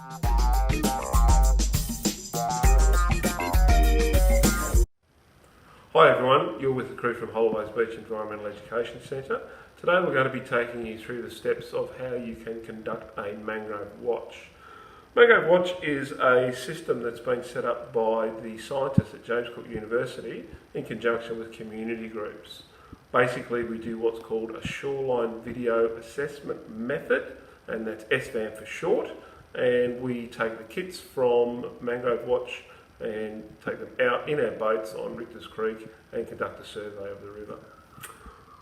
Hi everyone, you're with the crew from Holloways Beach Environmental Education Centre. Today we're going to be taking you through the steps of how you can conduct a mangrove watch. Mangrove Watch is a system that's been set up by the scientists at James Cook University in conjunction with community groups. Basically we do what's called a Shoreline video assessment method, and that's SVAM for short, and we take the kits from MangroveWatch and take them out in our boats on Richter's Creek and conduct a survey of the river.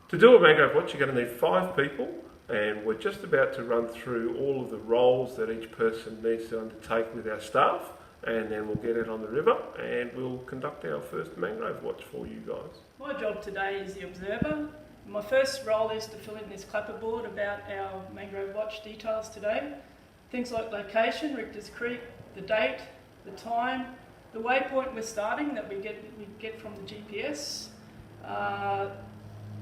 To do a mangrove watch, you're going to need 5 people, and we're just about to run through all of the roles that each person needs to undertake with our staff, and then we'll get it on the river and we'll conduct our first mangrove watch for you guys. My job today is the observer. My first role is to fill in this clapperboard about our mangrove watch details today. Things like location, Richter's Creek, the date, the time, the waypoint we're starting that we get from the GPS,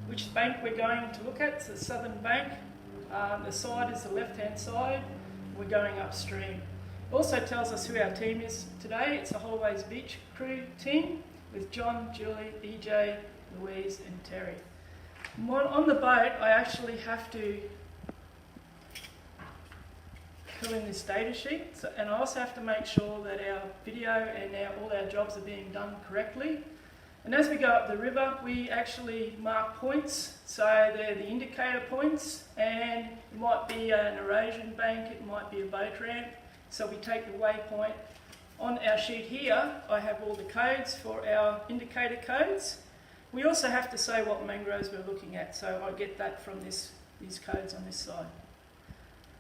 which bank we're going to look at. It's the southern bank. The side is the left-hand side. We're going upstream. It also tells us who our team is today. It's the Holloways Beach crew team with John, Julie, EJ, Louise and Terry. On the boat, I actually have to fill in this data sheet, and I also have to make sure that our video and all our jobs are being done correctly. And as we go up the river, we actually mark points, so they're the indicator points, and it might be an erosion bank, it might be a boat ramp, so we take the waypoint. On our sheet here, I have all the codes for our indicator codes. We also have to say what mangroves we're looking at, so I get that from these codes on this side.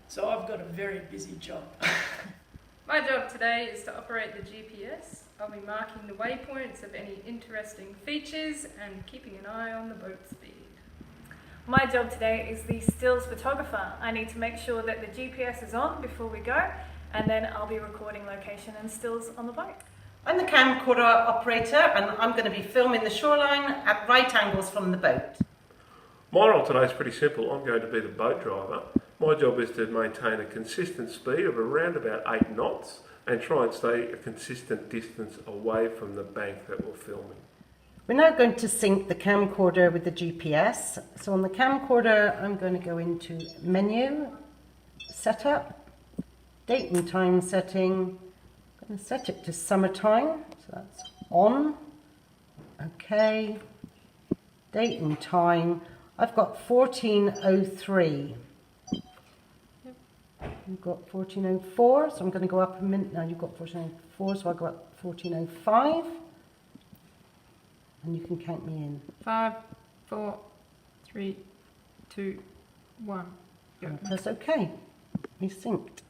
So I've got a very busy job. My job today is to operate the GPS. I'll be marking the waypoints of any interesting features and keeping an eye on the boat speed. My job today is the stills photographer. I need to make sure that the GPS is on before we go, and then I'll be recording location and stills on the boat. I'm the camcorder operator, and I'm going to be filming the shoreline at right angles from the boat. My role today is pretty simple. I'm going to be the boat driver. My job is to maintain a consistent speed of around about 8 knots and try and stay a consistent distance away from the bank that we're filming. We're now going to sync the camcorder with the GPS. So on the camcorder, I'm going to go into menu, setup, date and time setting. I'm going to set it to summertime, so that's on. Okay, date and time. I've got 14:03. You've got 14:04, so I'm going to go up a minute now. You've got 14:04, so I'll go up 14:05, and you can count me in. 5, 4, 3, 2, 1. That's okay. He's synced.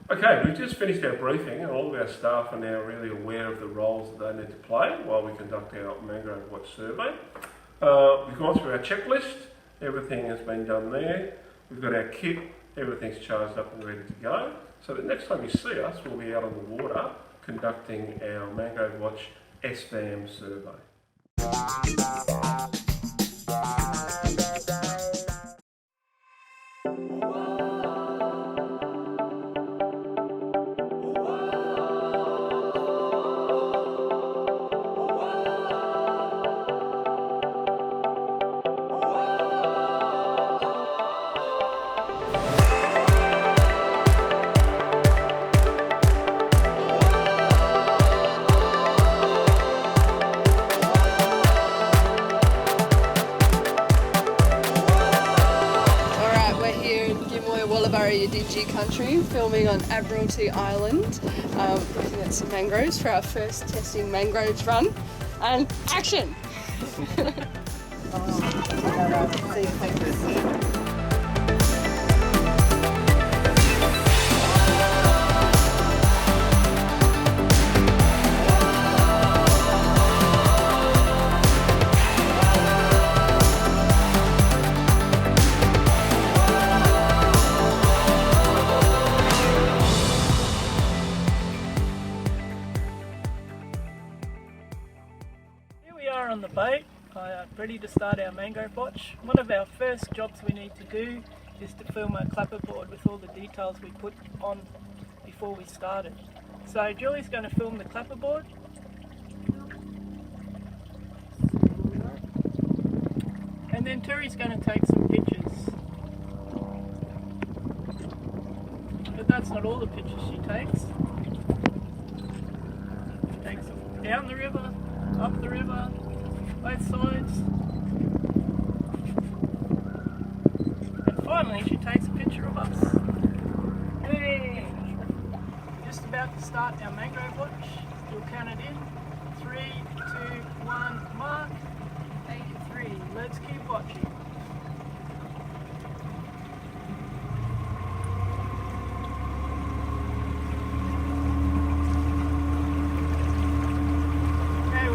Okay, we've just finished our briefing, and all of our staff are now really aware of the roles that they need to play while we conduct our mangrove watch survey. We've gone through our checklist. Everything has been done there. We've got our kit. Everything's charged up and ready to go. So that next time you see us, we'll be out on the water conducting our Mangrove Watch SVAM survey. Dingy country, filming on Admiralty Island, looking at some mangroves for our first testing mangroves run, and action! On the boat, ready to start our mangrove watch. One of our first jobs we need to do just to film a clapperboard with all the details we put on before we started. So Julie's going to film the clapperboard. And then Terry's going to take some pictures. But that's not all the pictures she takes. She takes them down the river, up the river, both sides. And finally she takes a picture of us. Hey! Just about to start our mangrove watch. We'll count it in. 3, 2, 1, mark. 83. Let's keep watching. Okay,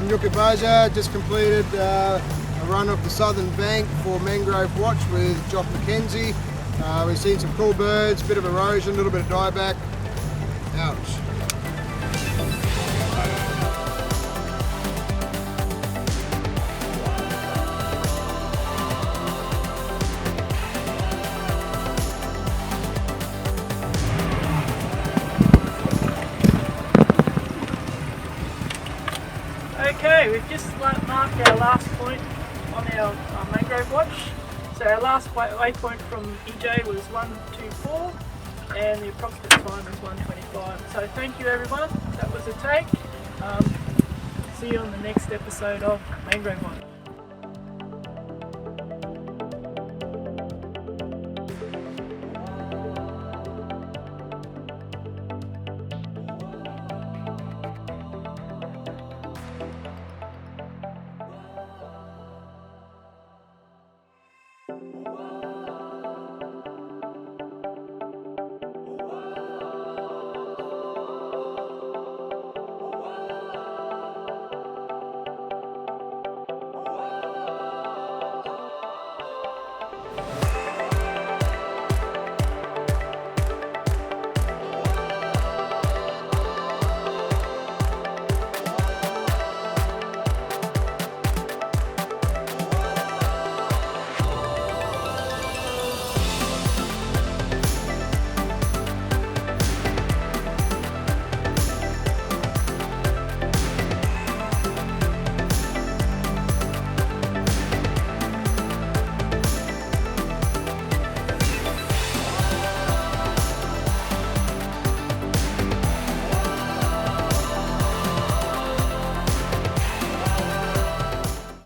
From Yucca, just completed a run of the southern bank for MangroveWatch with Jock, Mackenzie. We've seen some cool birds, bit of erosion, a little bit of dieback. Ouch. Okay, we've just marked our last point on our mangrove watch. So our last waypoint from EJ was 124 and the approximate time was 125. So thank you everyone, that was a take. See you on the next episode of MangroveWatch. Wow.